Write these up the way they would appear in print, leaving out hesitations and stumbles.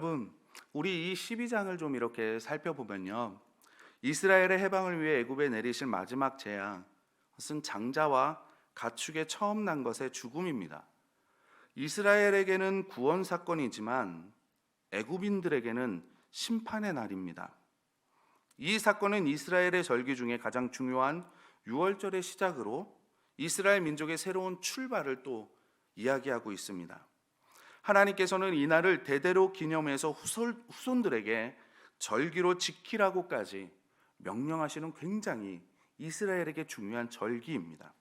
여러분, 우리 이 12장을 좀 이렇게 살펴보면요, 이스라엘의 해방을 위해 애굽에 내리실 마지막 재앙, 그것은 장자와 가축에 처음 난 것의 죽음입니다. 이스라엘에게는 구원 사건이지만 애굽인들에게는 심판의 날입니다. 이 사건은 이스라엘의 절기 중에 가장 중요한 유월절의 시작으로 이스라엘 민족의 새로운 출발을 또 이야기하고 있습니다. 하나님께서는 이날을 대대로 기념해서 후손들에게 절기로 지키라고까지 명령하시는 굉장히 이스라엘에게 중요한 절기입니다.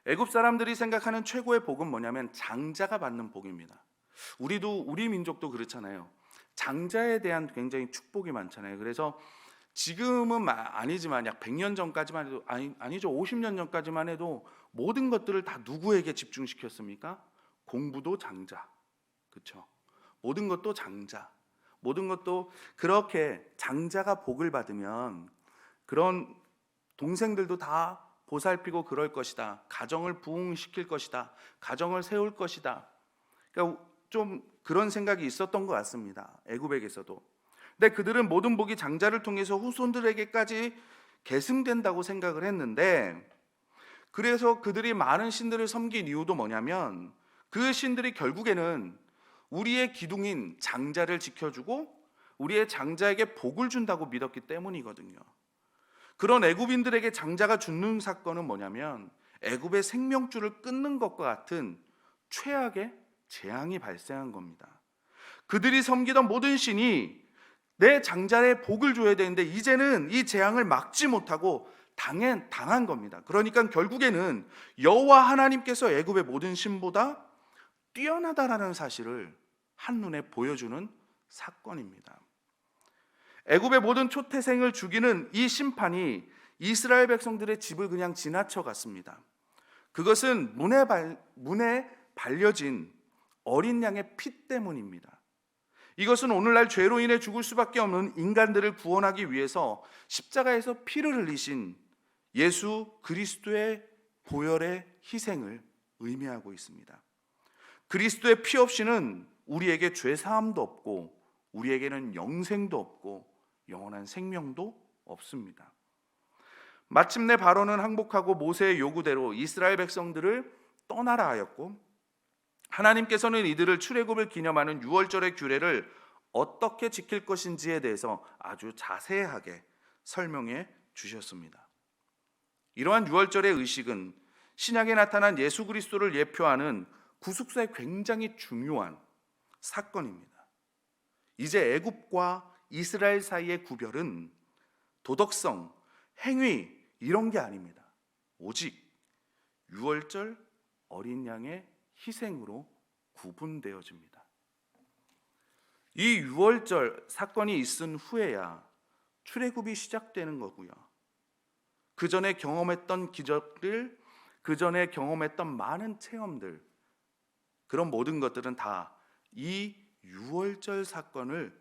애굽 사람들이 생각하는 최고의 복은 뭐냐면 장자가 받는 복입니다. 우리 민족도 그렇잖아요. 장자에 대한 굉장히 축복이 많잖아요. 그래서 지금은 아니지만 약 100년 전까지만 해도 아니죠. 50년 전까지만 해도 모든 것들을 다 누구에게 집중시켰습니까? 공부도 장자. 그렇죠? 모든 것도 장자. 모든 것도 그렇게 장자가 복을 받으면 그런 동생들도 다 보살피고 그럴 것이다. 가정을 부흥시킬 것이다. 가정을 세울 것이다. 그러니까 좀 그런 생각이 있었던 것 같습니다. 애굽에게서도. 근데 그들은 모든 복이 장자를 통해서 후손들에게까지 계승된다고 생각을 했는데, 그래서 그들이 많은 신들을 섬긴 이유도 뭐냐면 그 신들이 결국에는 우리의 기둥인 장자를 지켜주고 우리의 장자에게 복을 준다고 믿었기 때문이거든요. 그런 애굽인들에게 장자가 죽는 사건은 뭐냐면 애굽의 생명줄을 끊는 것과 같은 최악의 재앙이 발생한 겁니다. 그들이 섬기던 모든 신이 내 장자의 복을 줘야 되는데 이제는 이 재앙을 막지 못하고 당한 겁니다. 그러니까 결국에는 여호와 하나님께서 애굽의 모든 신보다 뛰어나다라는 사실을 한눈에 보여주는 사건입니다. 애굽의 모든 초태생을 죽이는 이 심판이 이스라엘 백성들의 집을 그냥 지나쳐 갔습니다. 그것은 문에 발려진 어린 양의 피 때문입니다. 이것은 오늘날 죄로 인해 죽을 수밖에 없는 인간들을 구원하기 위해서 십자가에서 피를 흘리신 예수 그리스도의 보혈의 희생을 의미하고 있습니다. 그리스도의 피 없이는 우리에게 죄 사함도 없고 우리에게는 영생도 없고 영원한 생명도 없습니다. 마침내 바로는 항복하고 모세의 요구대로 이스라엘 백성들을 떠나라 하였고, 하나님께서는 이들을 출애굽을 기념하는 유월절의 규례를 어떻게 지킬 것인지에 대해서 아주 자세하게 설명해 주셨습니다. 이러한 유월절의 의식은 신약에 나타난 예수 그리스도를 예표하는 구속사의 굉장히 중요한 사건입니다. 이제 애굽과 이스라엘 사이의 구별은 도덕성, 행위 이런 게 아닙니다. 오직 유월절 어린 양의 희생으로 구분되어집니다. 이 유월절 사건이 있은 후에야 출애굽이 시작되는 거고요. 그 전에 경험했던 기적들, 그 전에 경험했던 많은 체험들, 그런 모든 것들은 다 이 유월절 사건을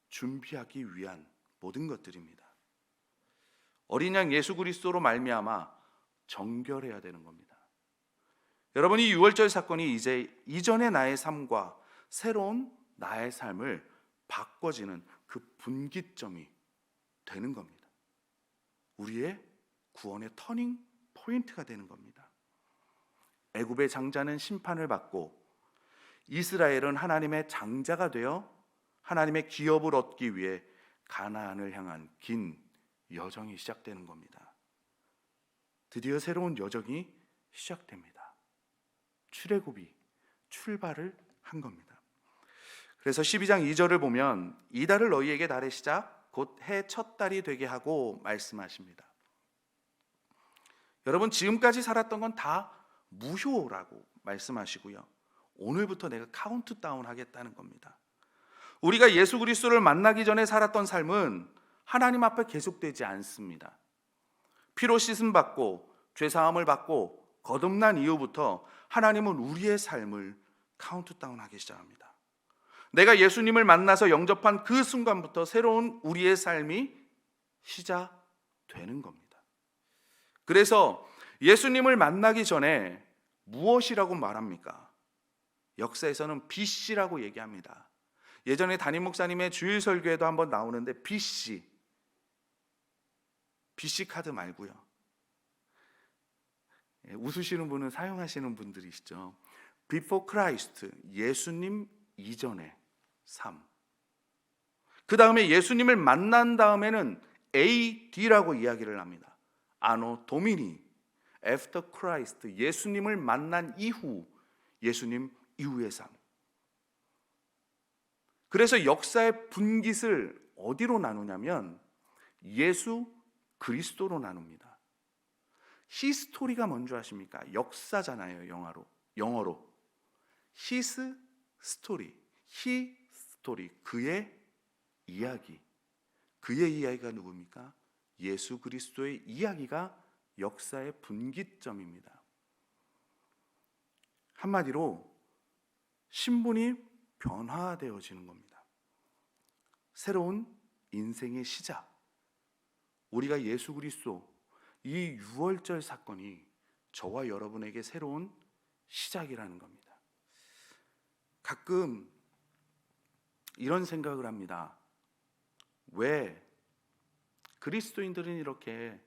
준비하기 위한 모든 것들입니다. 어린 양 예수 그리스도로 말미암아 정결해야 되는 겁니다. 여러분, 이 유월절 사건이 이제 이전의 나의 삶과 새로운 나의 삶을 바꿔지는 그 분기점이 되는 겁니다. 우리의 구원의 터닝 포인트가 되는 겁니다. 애굽의 장자는 심판을 받고 이스라엘은 하나님의 장자가 되어 하나님의 기업을 얻기 위해 가나안을 향한 긴 여정이 시작되는 겁니다. 드디어 새로운 여정이 시작됩니다. 출애굽이 출발을 한 겁니다. 그래서 12장 2절을 보면 이달을 너희에게 달의 시작 곧 해 첫 달이 되게 하고 말씀하십니다. 여러분, 지금까지 살았던 건 다 무효라고 말씀하시고요. 오늘부터 내가 카운트다운 하겠다는 겁니다. 우리가 예수 그리스도를 만나기 전에 살았던 삶은 하나님 앞에 계속되지 않습니다. 피로 씻음 받고 죄 사함을 받고 거듭난 이후부터 하나님은 우리의 삶을 카운트다운 하기 시작합니다. 내가 예수님을 만나서 영접한 그 순간부터 새로운 우리의 삶이 시작되는 겁니다. 그래서 예수님을 만나기 전에 무엇이라고 말합니까? 역사에서는 BC라고 얘기합니다. 예전에 담임 목사님의 주일 설교에도 한번 나오는데 BC 카드 말고요. 웃으시는 분은 사용하시는 분들이시죠. Before Christ, 예수님 이전의 삶. 그 다음에 예수님을 만난 다음에는 AD라고 이야기를 합니다. 아노 도미니, After Christ, 예수님을 만난 이후, 예수님 이후의 삶. 그래서 역사의 분깃을 어디로 나누냐면 예수 그리스도로 나눕니다. 히스토리가 뭔지 아십니까? 역사잖아요. 영어로 히스 스토리, 그의 이야기. 그의 이야기가 누굽니까? 예수 그리스도의 이야기가 역사의 분기점입니다. 한마디로 신분이 변화되어지는 겁니다. 새로운 인생의 시작. 우리가 예수 그리스도 이 유월절 사건이 저와 여러분에게 새로운 시작이라는 겁니다. 가끔 이런 생각을 합니다. 왜 그리스도인들은 이렇게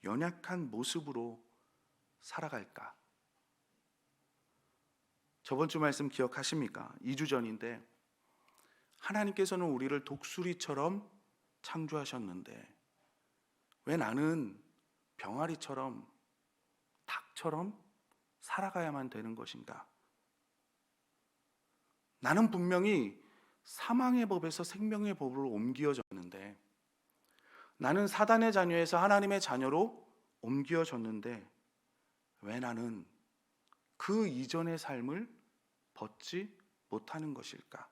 연약한 모습으로 살아갈까? 저번 주 말씀 기억하십니까? 2주 전인데 하나님께서는 우리를 독수리처럼 창조하셨는데 왜 나는 병아리처럼 닭처럼 살아가야만 되는 것인가? 나는 분명히 사망의 법에서 생명의 법으로 옮겨졌는데, 나는 사단의 자녀에서 하나님의 자녀로 옮겨졌는데 왜 나는 그 이전의 삶을 벗지 못하는 것일까?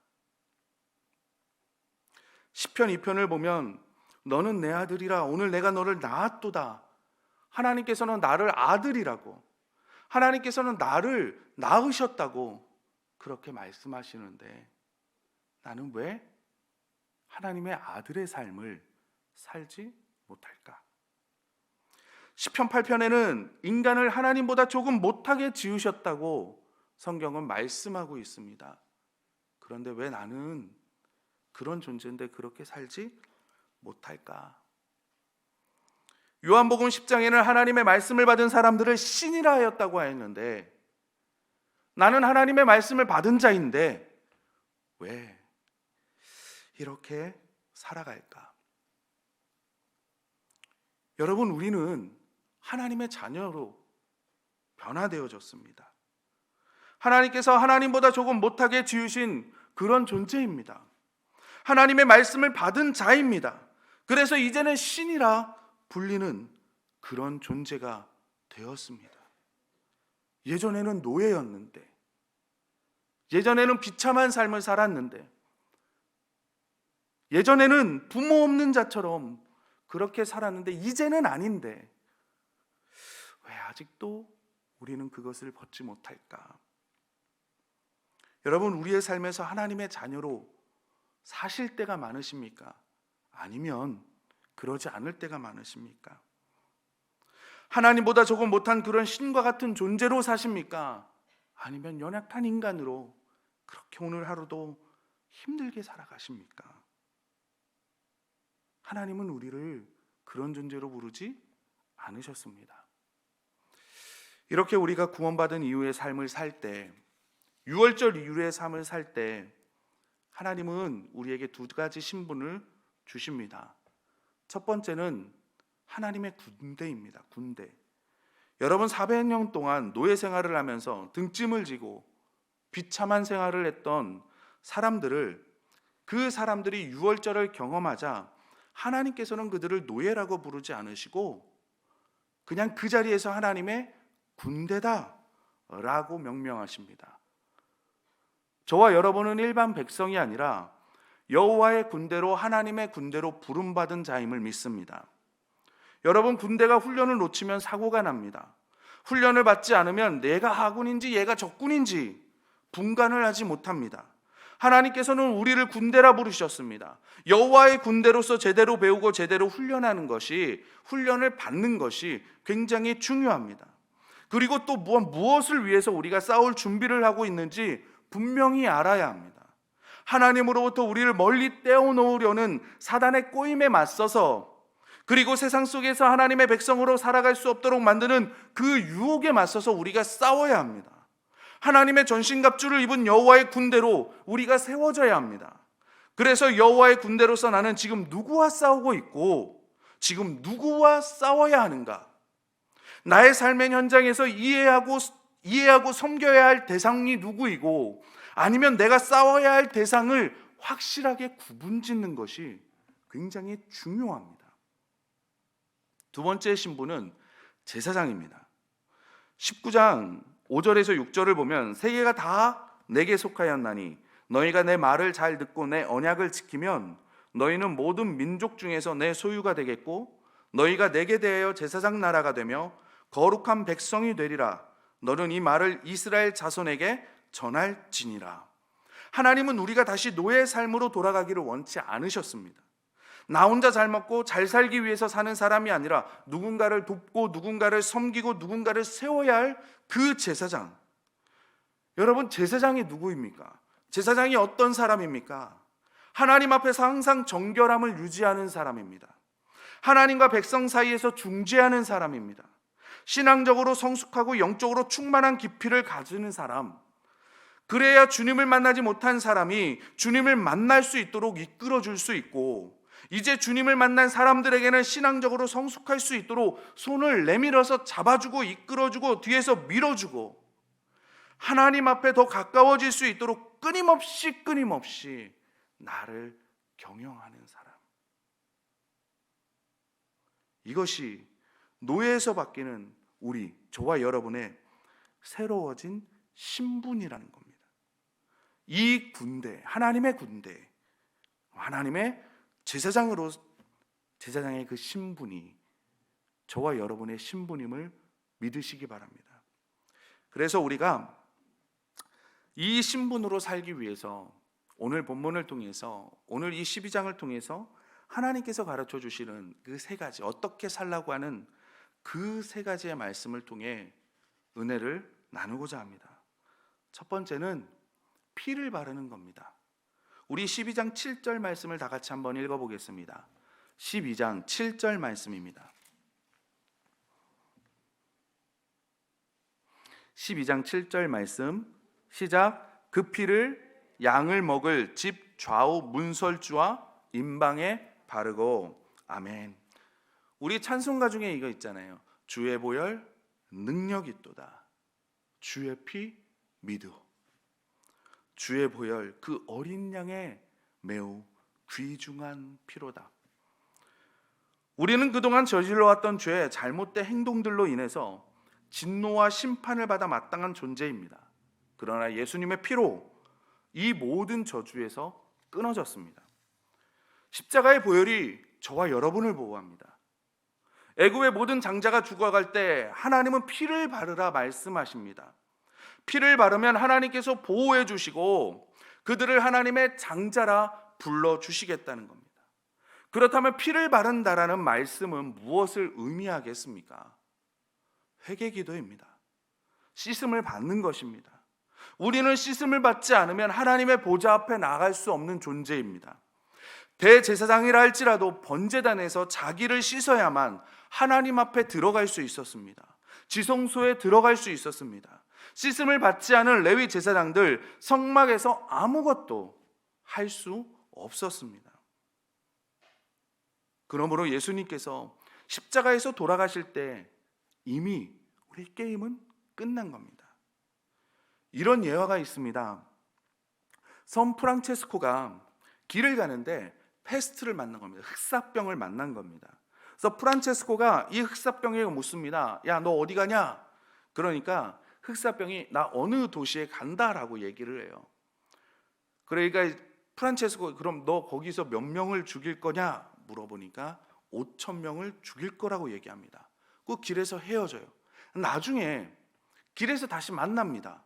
시편 2편을 보면 너는 내 아들이라 오늘 내가 너를 낳았도다. 하나님께서는 나를 아들이라고, 하나님께서는 나를 낳으셨다고 그렇게 말씀하시는데 나는 왜 하나님의 아들의 삶을 살지 못할까? 시편 8편에는 인간을 하나님보다 조금 못하게 지으셨다고 성경은 말씀하고 있습니다. 그런데 왜 나는 그런 존재인데 그렇게 살지 못할까? 요한복음 10장에는 하나님의 말씀을 받은 사람들을 신이라 하였다고 하였는데 나는 하나님의 말씀을 받은 자인데 왜 이렇게 살아갈까? 여러분, 우리는 하나님의 자녀로 변화되어졌습니다. 하나님께서 하나님보다 조금 못하게 지으신 그런 존재입니다. 하나님의 말씀을 받은 자입니다. 그래서 이제는 신이라 불리는 그런 존재가 되었습니다. 예전에는 노예였는데, 예전에는 비참한 삶을 살았는데, 예전에는 부모 없는 자처럼 그렇게 살았는데 이제는 아닌데 왜 아직도 우리는 그것을 벗지 못할까? 여러분, 우리의 삶에서 하나님의 자녀로 사실 때가 많으십니까? 아니면 그러지 않을 때가 많으십니까? 하나님보다 조금 못한 그런 신과 같은 존재로 사십니까? 아니면 연약한 인간으로 그렇게 오늘 하루도 힘들게 살아가십니까? 하나님은 우리를 그런 존재로 부르지 않으셨습니다. 이렇게 우리가 구원받은 이후의 삶을 살 때, 유월절 이후의 삶을 살 때 하나님은 우리에게 두 가지 신분을 주십니다. 첫 번째는 하나님의 군대입니다. 군대. 여러분, 400년 동안 노예 생활을 하면서 등짐을 지고 비참한 생활을 했던 사람들을, 그 사람들이 유월절을 경험하자 하나님께서는 그들을 노예라고 부르지 않으시고 그냥 그 자리에서 하나님의 군대다 라고 명명하십니다. 저와 여러분은 일반 백성이 아니라 여호와의 군대로, 하나님의 군대로 부름받은 자임을 믿습니다. 여러분, 군대가 훈련을 놓치면 사고가 납니다. 훈련을 받지 않으면 내가 하군인지 얘가 적군인지 분간을 하지 못합니다. 하나님께서는 우리를 군대라 부르셨습니다. 여호와의 군대로서 제대로 배우고 제대로 훈련하는 것이, 훈련을 받는 것이 굉장히 중요합니다. 그리고 또 무엇을 위해서 우리가 싸울 준비를 하고 있는지 분명히 알아야 합니다. 하나님으로부터 우리를 멀리 떼어놓으려는 사단의 꼬임에 맞서서, 그리고 세상 속에서 하나님의 백성으로 살아갈 수 없도록 만드는 그 유혹에 맞서서 우리가 싸워야 합니다. 하나님의 전신갑주를 입은 여호와의 군대로 우리가 세워져야 합니다. 그래서 여호와의 군대로서 나는 지금 누구와 싸우고 있고 지금 누구와 싸워야 하는가? 나의 삶의 현장에서 이해하고 섬겨야 할 대상이 누구이고, 아니면 내가 싸워야 할 대상을 확실하게 구분짓는 것이 굉장히 중요합니다. 두 번째 신분은 제사장입니다. 19장 5절에서 6절을 보면 세계가 다 내게 속하였나니 너희가 내 말을 잘 듣고 내 언약을 지키면 너희는 모든 민족 중에서 내 소유가 되겠고 너희가 내게 대하여 제사장 나라가 되며 거룩한 백성이 되리라. 너는 이 말을 이스라엘 자손에게 전할지니라. 하나님은 우리가 다시 노예의 삶으로 돌아가기를 원치 않으셨습니다. 나 혼자 잘 먹고 잘 살기 위해서 사는 사람이 아니라 누군가를 돕고 누군가를 섬기고 누군가를 세워야 할 그 제사장. 여러분, 제사장이 누구입니까? 제사장이 어떤 사람입니까? 하나님 앞에서 항상 정결함을 유지하는 사람입니다. 하나님과 백성 사이에서 중재하는 사람입니다. 신앙적으로 성숙하고 영적으로 충만한 깊이를 가지는 사람. 그래야 주님을 만나지 못한 사람이 주님을 만날 수 있도록 이끌어 줄 수 있고, 이제 주님을 만난 사람들에게는 신앙적으로 성숙할 수 있도록 손을 내밀어서 잡아주고 이끌어주고 뒤에서 밀어주고 하나님 앞에 더 가까워질 수 있도록 끊임없이 나를 경영하는 사람. 이것이 노예에서 바뀌는 저와 여러분의 새로워진 신분이라는 겁니다. 이 군대, 하나님의 군대, 하나님의 제사장의 그 신분이 저와 여러분의 신분임을 믿으시기 바랍니다. 그래서 우리가 이 신분으로 살기 위해서 오늘 본문을 통해서, 오늘 이 12장을 통해서 하나님께서 가르쳐 주시는 그 세 가지, 어떻게 살라고 하는 그 세 가지의 말씀을 통해 은혜를 나누고자 합니다. 첫 번째는 피를 바르는 겁니다. 우리 12장 7절 말씀을 다 같이 한번 읽어보겠습니다. 12장 7절 말씀입니다. 12장 7절 말씀 시작. 그 피를 양을 먹을 집 좌우 문설주와 임방에 바르고. 아멘. 우리 찬송가 중에 이거 있잖아요. 주의 보혈 능력 있도다. 주의 피 믿어. 주의 보혈, 그 어린 양의 매우 귀중한 피로다. 우리는 그동안 저질러왔던 죄의 잘못된 행동들로 인해서 진노와 심판을 받아 마땅한 존재입니다. 그러나 예수님의 피로 이 모든 저주에서 끊어졌습니다. 십자가의 보혈이 저와 여러분을 보호합니다. 애굽의 모든 장자가 죽어갈 때 하나님은 피를 바르라 말씀하십니다. 피를 바르면 하나님께서 보호해 주시고 그들을 하나님의 장자라 불러주시겠다는 겁니다. 그렇다면 피를 바른다라는 말씀은 무엇을 의미하겠습니까? 회개기도입니다. 씻음을 받는 것입니다. 우리는 씻음을 받지 않으면 하나님의 보좌 앞에 나갈 수 없는 존재입니다. 대제사장이라 할지라도 번제단에서 자기를 씻어야만 하나님 앞에 들어갈 수 있었습니다. 지성소에 들어갈 수 있었습니다. 씻음을 받지 않은 레위 제사장들 성막에서 아무것도 할 수 없었습니다. 그러므로 예수님께서 십자가에서 돌아가실 때 이미 우리 게임은 끝난 겁니다. 이런 예화가 있습니다. 성 프란체스코가 길을 가는데 페스트를 만난 겁니다. 흑사병을 만난 겁니다. 그래서 프란체스코가 이 흑사병에게 묻습니다. 야, 너 어디 가냐? 그러니까 흑사병이 나 어느 도시에 간다라고 얘기를 해요. 그러니까 프란체스코, 그럼 너 거기서 몇 명을 죽일 거냐 물어보니까 5,000명을 죽일 거라고 얘기합니다. 그 길에서 헤어져요. 나중에 길에서 다시 만납니다.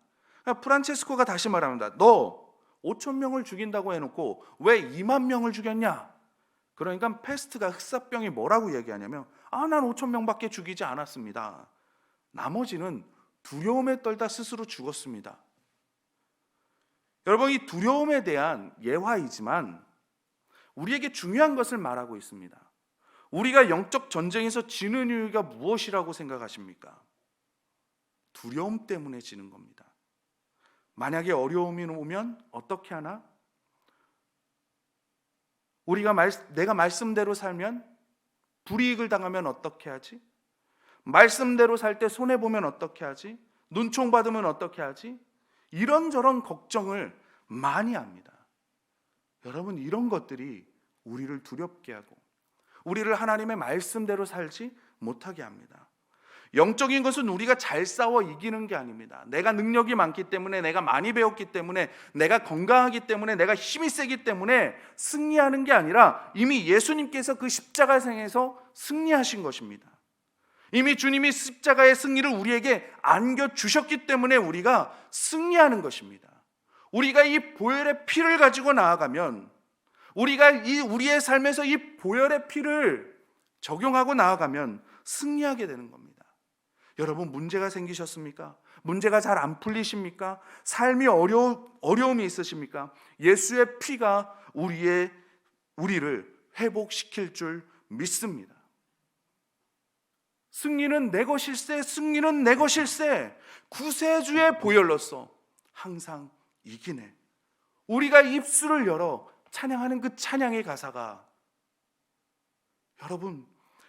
프란체스코가 다시 말합니다. 너 5,000명을 죽인다고 해놓고 왜 2만 명을 죽였냐? 그러니까 페스트가, 흑사병이 뭐라고 얘기하냐면, 난 5,000명밖에 죽이지 않았습니다. 나머지는 두려움에 떨다 스스로 죽었습니다. 여러분, 이 두려움에 대한 예화이지만 우리에게 중요한 것을 말하고 있습니다. 우리가 영적 전쟁에서 지는 이유가 무엇이라고 생각하십니까? 두려움 때문에 지는 겁니다. 만약에 어려움이 오면 어떻게 하나? 내가 말씀대로 살면, 불이익을 당하면 어떻게 하지? 말씀대로 살 때 손해보면 어떻게 하지? 눈총 받으면 어떻게 하지? 이런저런 걱정을 많이 합니다. 여러분, 이런 것들이 우리를 두렵게 하고 우리를 하나님의 말씀대로 살지 못하게 합니다. 영적인 것은 우리가 잘 싸워 이기는 게 아닙니다. 내가 능력이 많기 때문에, 내가 많이 배웠기 때문에, 내가 건강하기 때문에, 내가 힘이 세기 때문에 승리하는 게 아니라 이미 예수님께서 그 십자가상에서 승리하신 것입니다. 이미 주님이 십자가의 승리를 우리에게 안겨주셨기 때문에 우리가 승리하는 것입니다. 우리가 이 보혈의 피를 가지고 나아가면, 우리가 우리의 삶에서 이 보혈의 피를 적용하고 나아가면 승리하게 되는 겁니다. 여러분, 문제가 생기셨습니까? 문제가 잘 안 풀리십니까? 삶이 어려움이 있으십니까? 예수의 피가 우리를 회복시킬 줄 믿습니다. 승리는 내 것일세, 승리는 내 것일세. 구세주의 보혈로서 항상 이기네. 우리가 입술을 열어 찬양하는 그 찬양의 가사가, 여러분,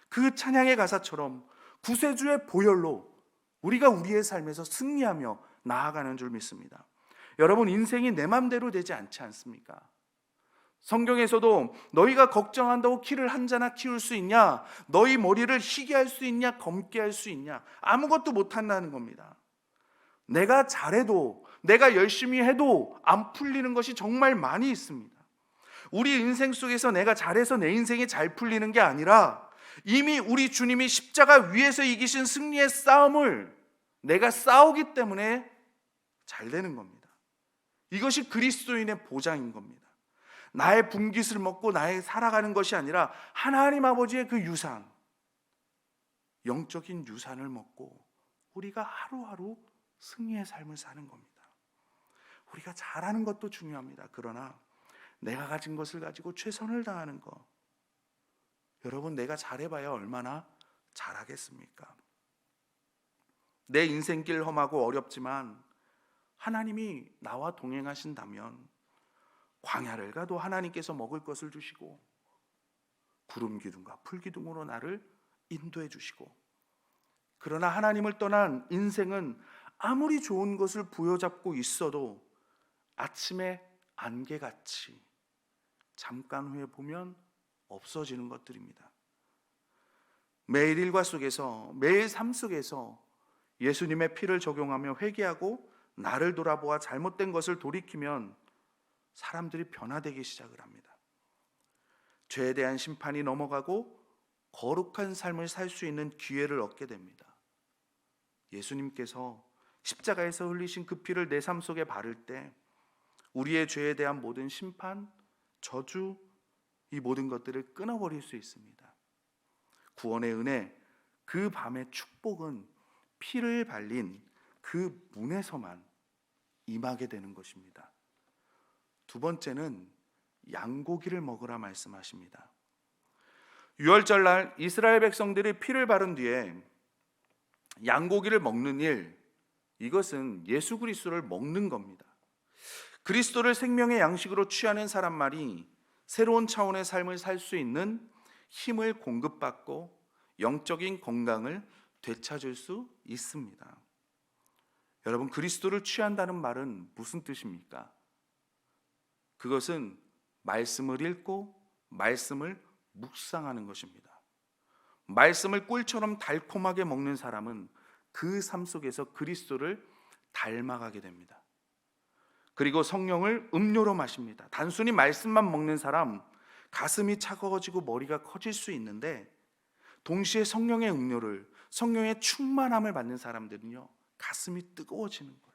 그 찬양의 가사처럼 구세주의 보혈로 우리가 우리의 삶에서 승리하며 나아가는 줄 믿습니다. 여러분, 인생이 내 맘대로 되지 않지 않습니까? 성경에서도 너희가 걱정한다고 키를 한 자나 키울 수 있냐? 너희 머리를 희게 할 수 있냐? 검게 할 수 있냐? 아무것도 못한다는 겁니다. 내가 잘해도, 내가 열심히 해도 안 풀리는 것이 정말 많이 있습니다. 우리 인생 속에서 내가 잘해서 내 인생이 잘 풀리는 게 아니라 이미 우리 주님이 십자가 위에서 이기신 승리의 싸움을 내가 싸우기 때문에 잘 되는 겁니다. 이것이 그리스도인의 보장인 겁니다. 나의 분깃을 먹고 나의 살아가는 것이 아니라 하나님 아버지의 그 유산, 영적인 유산을 먹고 우리가 하루하루 승리의 삶을 사는 겁니다. 우리가 잘하는 것도 중요합니다. 그러나 내가 가진 것을 가지고 최선을 다하는 것, 여러분, 내가 잘해봐야 얼마나 잘하겠습니까? 내 인생길 험하고 어렵지만 하나님이 나와 동행하신다면 광야를 가도 하나님께서 먹을 것을 주시고 구름 기둥과 풀 기둥으로 나를 인도해 주시고, 그러나 하나님을 떠난 인생은 아무리 좋은 것을 부여잡고 있어도 아침에 안개같이 잠깐 후에 보면 없어지는 것들입니다. 매일 일과 속에서, 매일 삶 속에서 예수님의 피를 적용하며 회개하고 나를 돌아보아 잘못된 것을 돌이키면 사람들이 변화되기 시작을 합니다. 죄에 대한 심판이 넘어가고 거룩한 삶을 살 수 있는 기회를 얻게 됩니다. 예수님께서 십자가에서 흘리신 그 피를 내 삶 속에 바를 때 우리의 죄에 대한 모든 심판, 저주, 이 모든 것들을 끊어버릴 수 있습니다. 구원의 은혜, 그 밤의 축복은 피를 발린 그 문에서만 임하게 되는 것입니다. 두 번째는 양고기를 먹으라 말씀하십니다. 유월절날 이스라엘 백성들이 피를 바른 뒤에 양고기를 먹는 일, 이것은 예수 그리스도를 먹는 겁니다. 그리스도를 생명의 양식으로 취하는 사람만이 새로운 차원의 삶을 살 수 있는 힘을 공급받고 영적인 건강을 되찾을 수 있습니다. 여러분, 그리스도를 취한다는 말은 무슨 뜻입니까? 그것은 말씀을 읽고 말씀을 묵상하는 것입니다. 말씀을 꿀처럼 달콤하게 먹는 사람은 그 삶 속에서 그리스도를 닮아가게 됩니다. 그리고 성령을 음료로 마십니다. 단순히 말씀만 먹는 사람, 가슴이 차가워지고 머리가 커질 수 있는데, 동시에 성령의 음료를, 성령의 충만함을 받는 사람들은요, 가슴이 뜨거워지는 거예요.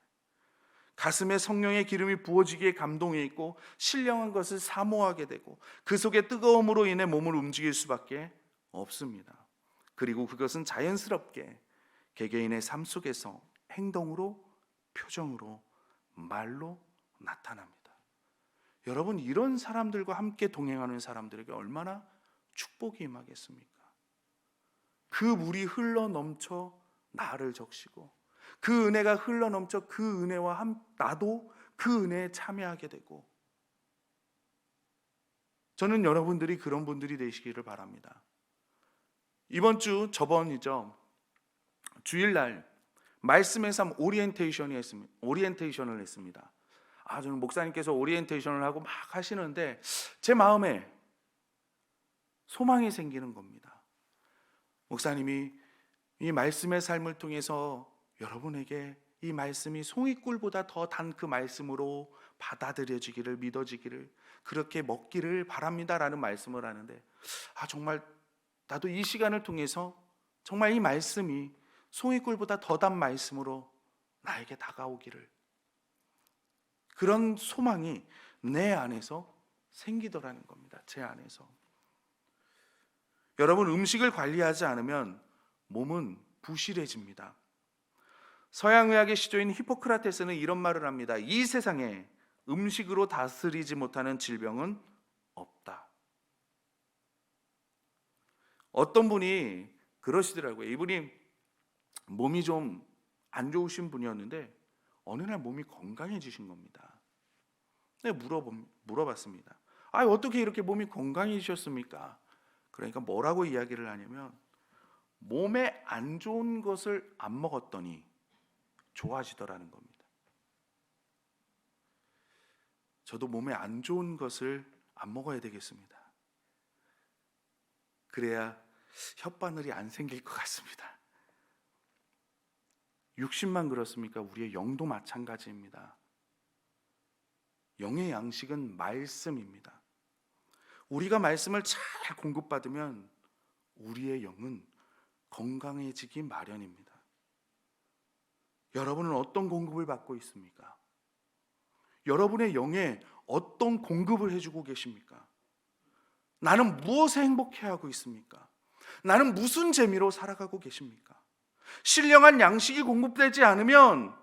가슴에 성령의 기름이 부어지기에 감동해 있고 신령한 것을 사모하게 되고 그 속에 뜨거움으로 인해 몸을 움직일 수밖에 없습니다. 그리고 그것은 자연스럽게 개개인의 삶 속에서 행동으로, 표정으로, 말로 나타납니다. 여러분, 이런 사람들과 함께 동행하는 사람들에게 얼마나 축복이 임하겠습니까? 그 물이 흘러 넘쳐 나를 적시고, 그 은혜가 흘러 넘쳐 그 은혜와 나도 그 은혜에 참여하게 되고, 저는 여러분들이 그런 분들이 되시기를 바랍니다. 이번 주, 저번이죠, 주일날 말씀의 삶 오리엔테이션을 했습니다. 저는 목사님께서 오리엔테이션을 하고 막 하시는데 제 마음에 소망이 생기는 겁니다. 목사님이 이 말씀의 삶을 통해서 여러분에게 이 말씀이 송이꿀보다 더 단 그 말씀으로 받아들여지기를, 믿어지기를, 그렇게 먹기를 바랍니다라는 말씀을 하는데, 정말 나도 이 시간을 통해서 정말 이 말씀이 송이꿀보다 더 단 말씀으로 나에게 다가오기를, 그런 소망이 내 안에서 생기더라는 겁니다. 제 안에서. 여러분, 음식을 관리하지 않으면 몸은 부실해집니다. 서양의학의 시조인 히포크라테스는 이런 말을 합니다. 이 세상에 음식으로 다스리지 못하는 질병은 없다. 어떤 분이 그러시더라고요. 이분이 몸이 좀 안 좋으신 분이었는데 어느 날 몸이 건강해지신 겁니다. 내가 물어봤습니다. 어떻게 이렇게 몸이 건강해지셨습니까? 그러니까 뭐라고 이야기를 하냐면, 몸에 안 좋은 것을 안 먹었더니 좋아지더라는 겁니다. 저도 몸에 안 좋은 것을 안 먹어야 되겠습니다. 그래야 혓바늘이 안 생길 것 같습니다. 육신만 그렇습니까? 우리의 영도 마찬가지입니다. 영의 양식은 말씀입니다. 우리가 말씀을 잘 공급받으면 우리의 영은 건강해지기 마련입니다. 여러분은 어떤 공급을 받고 있습니까? 여러분의 영에 어떤 공급을 해주고 계십니까? 나는 무엇에 행복해하고 있습니까? 나는 무슨 재미로 살아가고 계십니까? 신령한 양식이 공급되지 않으면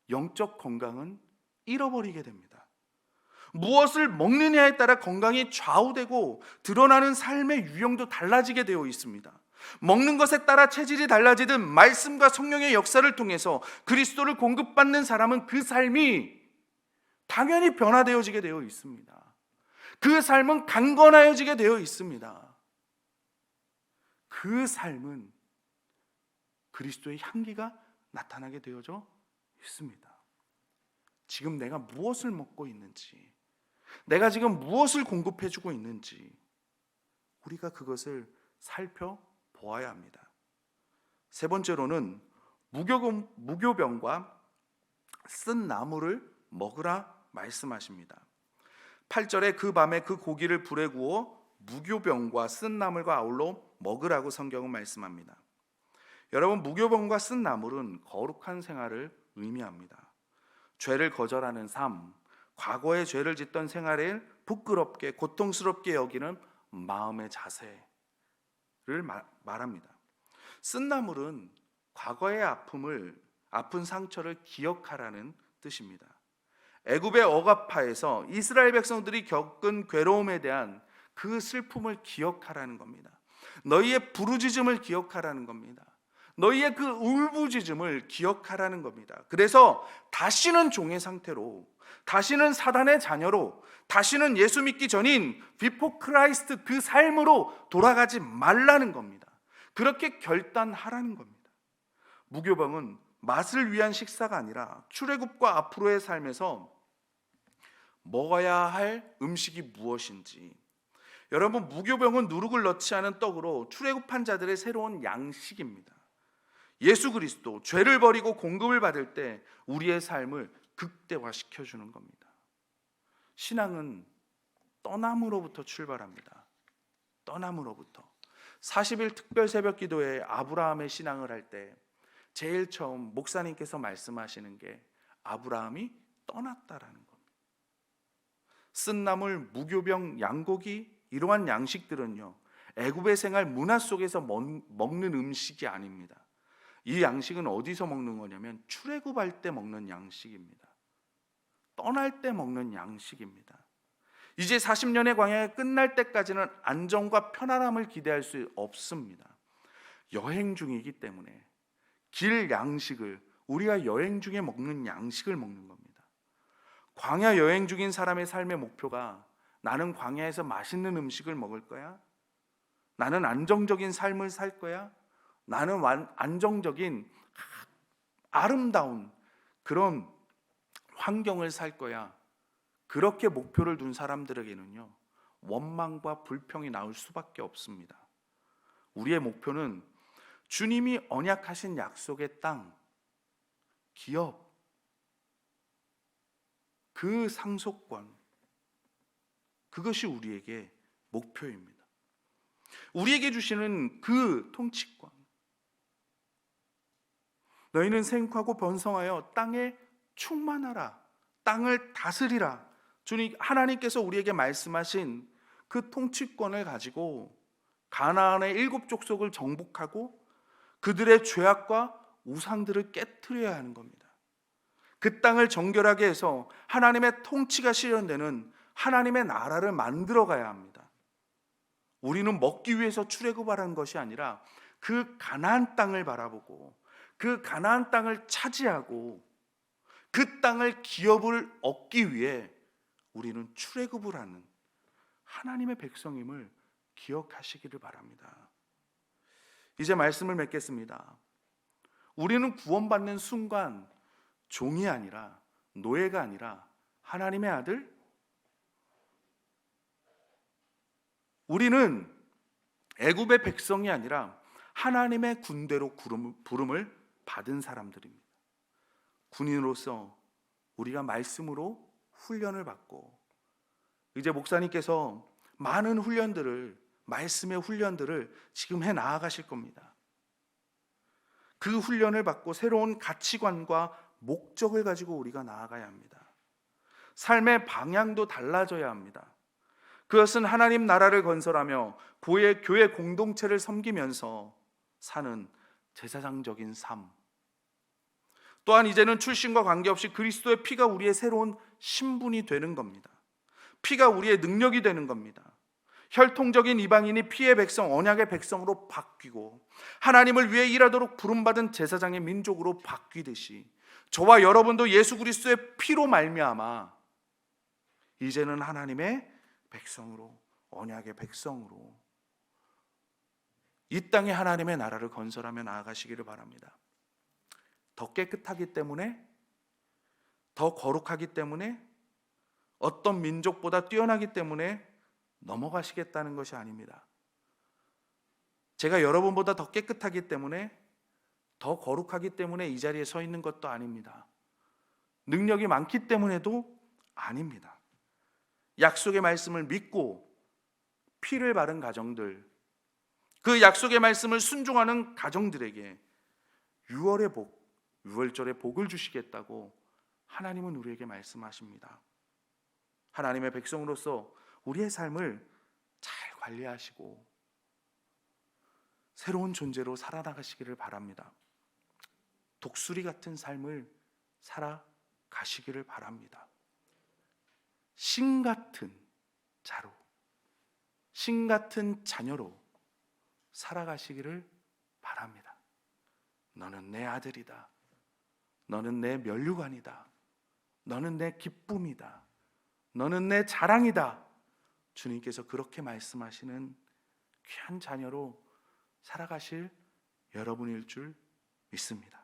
영적 건강은 잃어버리게 됩니다. 무엇을 먹느냐에 따라 건강이 좌우되고 드러나는 삶의 유형도 달라지게 되어 있습니다. 먹는 것에 따라 체질이 달라지듯 말씀과 성령의 역사를 통해서 그리스도를 공급받는 사람은 그 삶이 당연히 변화되어지게 되어 있습니다. 그 삶은 강건하여지게 되어 있습니다. 그 삶은 그리스도의 향기가 나타나게 되어져 있습니다. 지금 내가 무엇을 먹고 있는지, 내가 지금 무엇을 공급해주고 있는지 우리가 그것을 살펴보아야 합니다. 세 번째로는 무교병과 쓴 나물을 먹으라 말씀하십니다. 8절에 그 밤에 그 고기를 불에 구워 무교병과 쓴 나물과 아울러 먹으라고 성경은 말씀합니다. 여러분, 무교병과 쓴 나물은 거룩한 생활을 의미합니다. 죄를 거절하는 삶, 과거에 죄를 짓던 생활을 부끄럽게 고통스럽게 여기는 마음의 자세를 말합니다. 쓴 나물은 과거의 아픈 상처를 기억하라는 뜻입니다. 애굽의 억압하에서 이스라엘 백성들이 겪은 괴로움에 대한 그 슬픔을 기억하라는 겁니다. 너희의 부르짖음을 기억하라는 겁니다. 너희의 그 울부짖음을 기억하라는 겁니다. 그래서 다시는 종의 상태로, 다시는 사단의 자녀로, 다시는 예수 믿기 전인 비포 크라이스트 그 삶으로 돌아가지 말라는 겁니다. 그렇게 결단하라는 겁니다. 무교병은 맛을 위한 식사가 아니라 출애굽과 앞으로의 삶에서 먹어야 할 음식이 무엇인지, 여러분, 무교병은 누룩을 넣지 않은 떡으로 출애굽한 자들의 새로운 양식입니다. 예수 그리스도, 죄를 버리고 공급을 받을 때 우리의 삶을 극대화시켜주는 겁니다. 신앙은 떠남으로부터 출발합니다. 떠남으로부터. 40일 특별 새벽 기도에 아브라함의 신앙을 할 때 제일 처음 목사님께서 말씀하시는 게 아브라함이 떠났다라는 겁니다. 쓴나물, 무교병, 양고기, 이러한 양식들은요, 애굽의 생활 문화 속에서 먹는 음식이 아닙니다. 이 양식은 어디서 먹는 거냐면 출애굽할 때 먹는 양식입니다. 떠날 때 먹는 양식입니다. 이제 40년의 광야가 끝날 때까지는 안정과 편안함을 기대할 수 없습니다. 여행 중이기 때문에 길 양식을, 우리가 여행 중에 먹는 양식을 먹는 겁니다. 광야 여행 중인 사람의 삶의 목표가 나는 광야에서 맛있는 음식을 먹을 거야? 나는 안정적인 삶을 살 거야? 나는 안정적인 아름다운 그런 환경을 살 거야? 그렇게 목표를 둔 사람들에게는요, 원망과 불평이 나올 수밖에 없습니다. 우리의 목표는 주님이 언약하신 약속의 땅, 기업, 그 상속권, 그것이 우리에게 목표입니다. 우리에게 주시는 그 통치권, 너희는 생육하고 번성하여 땅에 충만하라, 땅을 다스리라, 주님 하나님께서 우리에게 말씀하신 그 통치권을 가지고 가나안의 7 족속을 정복하고 그들의 죄악과 우상들을 깨트려야 하는 겁니다. 그 땅을 정결하게 해서 하나님의 통치가 실현되는 하나님의 나라를 만들어 가야 합니다. 우리는 먹기 위해서 출애굽하라는 것이 아니라 그 가나안 땅을 바라보고 그 가나안 땅을 차지하고 그 땅을 기업을 얻기 위해 우리는 출애굽을 하는 하나님의 백성임을 기억하시기를 바랍니다. 이제 말씀을 맺겠습니다. 우리는 구원받는 순간 종이 아니라, 노예가 아니라 하나님의 아들, 우리는 애굽의 백성이 아니라 하나님의 군대로 부름을 받은 사람들입니다. 군인으로서 우리가 말씀으로 훈련을 받고, 이제 목사님께서 많은 훈련들을, 말씀의 훈련들을 지금 해 나아가실 겁니다. 그 훈련을 받고 새로운 가치관과 목적을 가지고 우리가 나아가야 합니다. 삶의 방향도 달라져야 합니다. 그것은 하나님 나라를 건설하며 교회 공동체를 섬기면서 사는 제사장적인 삶, 또한 이제는 출신과 관계없이 그리스도의 피가 우리의 새로운 신분이 되는 겁니다. 피가 우리의 능력이 되는 겁니다. 혈통적인 이방인이 피의 백성, 언약의 백성으로 바뀌고 하나님을 위해 일하도록 부름받은 제사장의 민족으로 바뀌듯이 저와 여러분도 예수 그리스도의 피로 말미암아 이제는 하나님의 백성으로, 언약의 백성으로 이 땅에 하나님의 나라를 건설하며 나아가시기를 바랍니다. 더 깨끗하기 때문에, 더 거룩하기 때문에, 어떤 민족보다 뛰어나기 때문에 넘어가시겠다는 것이 아닙니다. 제가 여러분보다 더 깨끗하기 때문에, 더 거룩하기 때문에 이 자리에 서 있는 것도 아닙니다. 능력이 많기 때문에도 아닙니다. 약속의 말씀을 믿고 피를 바른 가정들, 그 약속의 말씀을 순종하는 가정들에게 6월의 복, 6월절의 복을 주시겠다고 하나님은 우리에게 말씀하십니다. 하나님의 백성으로서 우리의 삶을 잘 관리하시고 새로운 존재로 살아나가시기를 바랍니다. 독수리 같은 삶을 살아가시기를 바랍니다. 신 같은 자로, 신 같은 자녀로 살아가시기를 바랍니다. 너는 내 아들이다. 너는 내 면류관이다. 너는 내 기쁨이다. 너는 내 자랑이다. 주님께서 그렇게 말씀하시는 귀한 자녀로 살아가실 여러분일 줄 믿습니다.